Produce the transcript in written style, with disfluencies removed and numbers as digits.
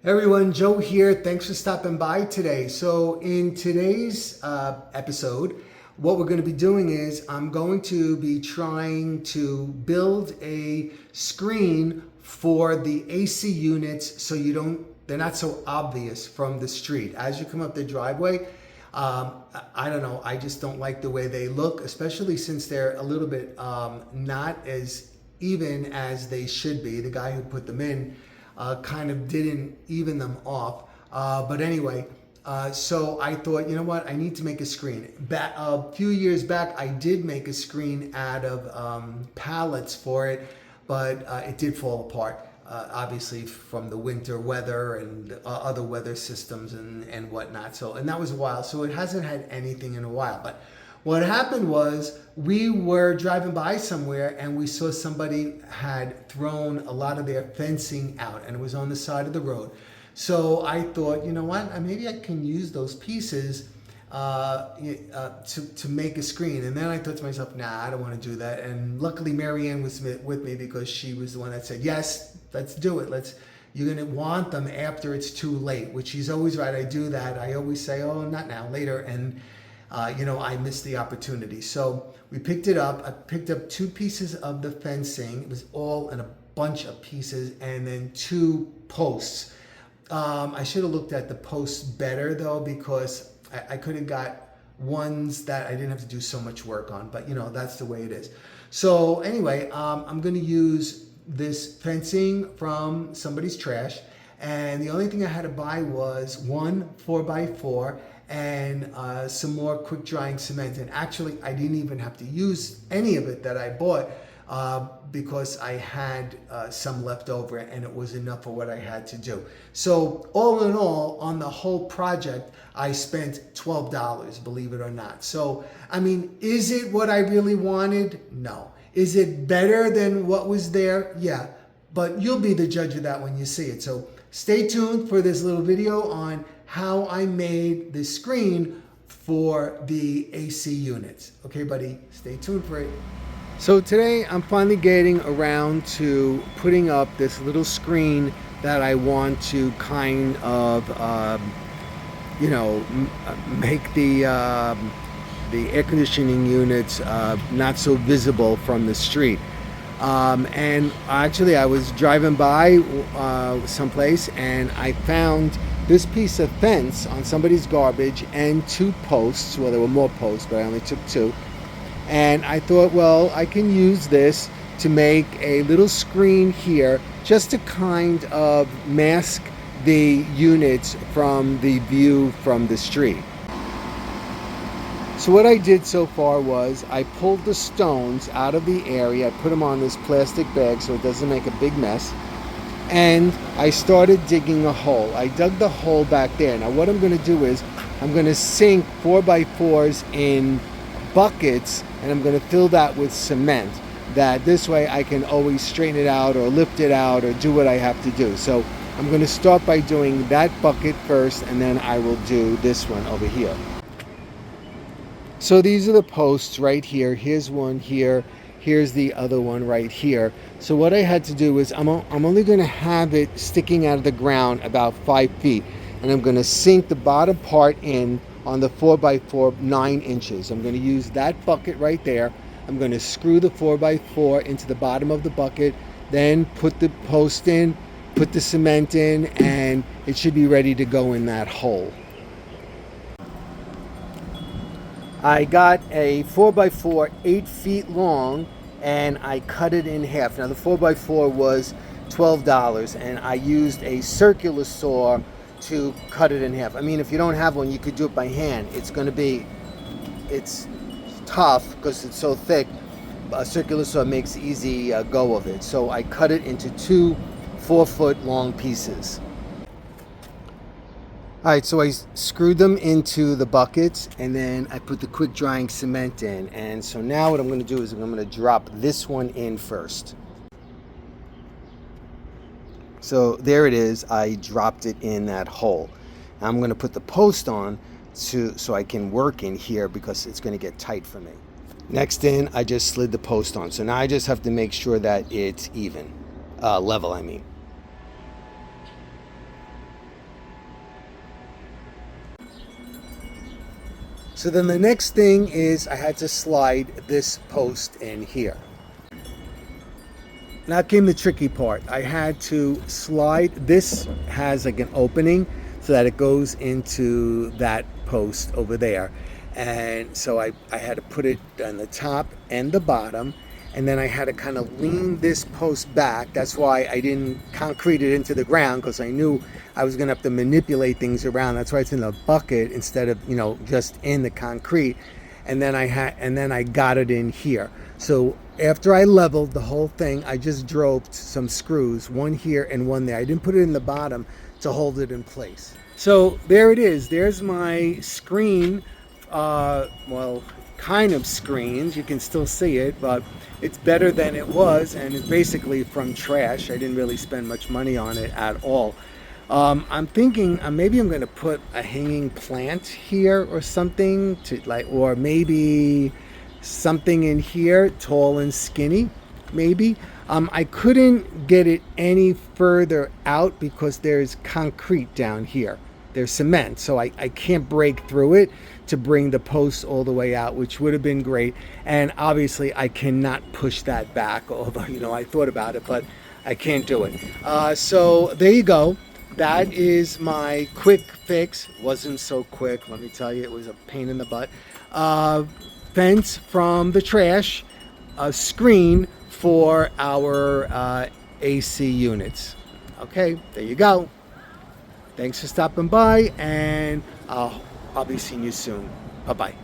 Hey everyone, Joe here. Thanks for stopping by today. So in today's episode, what we're going to be doing is I'm going to be trying to build a screen for the AC units so they're not so obvious from the street. As you come up the driveway, I don't know, I just don't like the way they look, especially since they're a little bit not as even as they should be. The guy who put them in kind of didn't even them off. But anyway, so I thought, you know what, I need to make a screen. A few years back, I did make a screen out of pallets for it, but it did fall apart. Obviously from the winter weather and other weather systems and whatnot. And that was a while. So it hasn't had anything in a while. But what happened was we were driving by somewhere and we saw somebody had thrown a lot of their fencing out and it was on the side of the road. So I thought, you know what, maybe I can use those pieces to make a screen. And then I thought to myself, nah, I don't want to do that. And luckily Marianne was with me because she was the one that said, yes, let's do it. You're going to want them after it's too late, which she's always right. I do that. I always say, oh, not now, later. And I missed the opportunity. So we picked it up. I picked up 2 pieces of the fencing. It was all in a bunch of pieces, and then 2 posts. I should have looked at the posts better though, because I could have got ones that I didn't have to do so much work on, but that's the way it is. So anyway, I'm going to use this fencing from somebody's trash, and the only thing I had to buy was 1 4x4 and some more quick drying cement. And actually I didn't even have to use any of it that I bought because I had some left over and it was enough for what I had to do. So all in all, on the whole project, I spent $12, believe it or not. So, I mean, is it what I really wanted? No. Is it better than what was there? Yeah. But you'll be the judge of that when you see it. So stay tuned for this little video on how I made the screen for the AC units. Okay, buddy, stay tuned for it. So today I'm finally getting around to putting up this little screen that I want to kind of, make the air conditioning units not so visible from the street. And actually I was driving by someplace and I found this piece of fence on somebody's garbage and 2 posts. Well, there were more posts, but I only took 2. And I thought, well, I can use this to make a little screen here just to kind of mask the units from the view from the street. So what I did so far was I pulled the stones out of the area, I put them on this plastic bag so it doesn't make a big mess, and I started digging a hole. I dug the hole back there. Now what I'm going to do is I'm going to sink 4x4s in buckets and I'm going to fill that with cement. That this way I can always straighten it out or lift it out or do what I have to do. So I'm going to start by doing that bucket first and then I will do this one over here. So these are the posts right here. Here's one here. Here's the other one right here. So what I had to do is I'm only going to have it sticking out of the ground about 5 feet. And I'm going to sink the bottom part in on the 4x4 9 inches. I'm going to use that bucket right there. I'm going to screw the 4x4 into the bottom of the bucket, then put the post in, put the cement in, and it should be ready to go in that hole. I got a 4x4 8 feet long and I cut it in half. Now the 4x4 was $12 and I used a circular saw to cut it in half. I mean, if you don't have one, you could do it by hand. It's tough because it's so thick. A circular saw makes easy go of it. So I cut it into 2 4-foot long pieces. All right, so I screwed them into the buckets and then I put the quick drying cement in. And so now what I'm going to do is I'm going to drop this one in first. So there it is. I dropped it in that hole. I'm going to put the post on so I can work in here because it's going to get tight for me. Next in, I just slid the post on. So now I just have to make sure that it's even, level I mean. So then the next thing is I had to slide this post in here. Now came the tricky part. I had to slide, this has like an opening so that it goes into that post over there. And so I had to put it on the top and the bottom, and then I had to kind of lean this post back. That's why I didn't concrete it into the ground, because I knew I was gonna have to manipulate things around. That's why it's in the bucket instead of, you know, just in the concrete. And then I got it in here. So after I leveled the whole thing, I just drove some screws, one here and one there. I didn't put it in the bottom to hold it in place. So there it is. There's my screen. Well, kind of screens. You can still see it, but it's better than it was, and it's basically from trash. I didn't really spend much money on it at all. I'm thinking maybe I'm going to put a hanging plant here or something to like, or maybe something in here, tall and skinny, maybe. I couldn't get it any further out because there's concrete down here. There's cement, so I can't break through it to bring the post all the way out, which would have been great. And obviously I cannot push that back, although, you know, I thought about it, but I can't do it. So there you go. That is my quick fix. Wasn't so quick, let me tell you. It was a pain in the butt. Fence from the trash, a screen for our AC units. Okay, there you go. Thanks for stopping by, and I'll be seeing you soon. Bye-bye.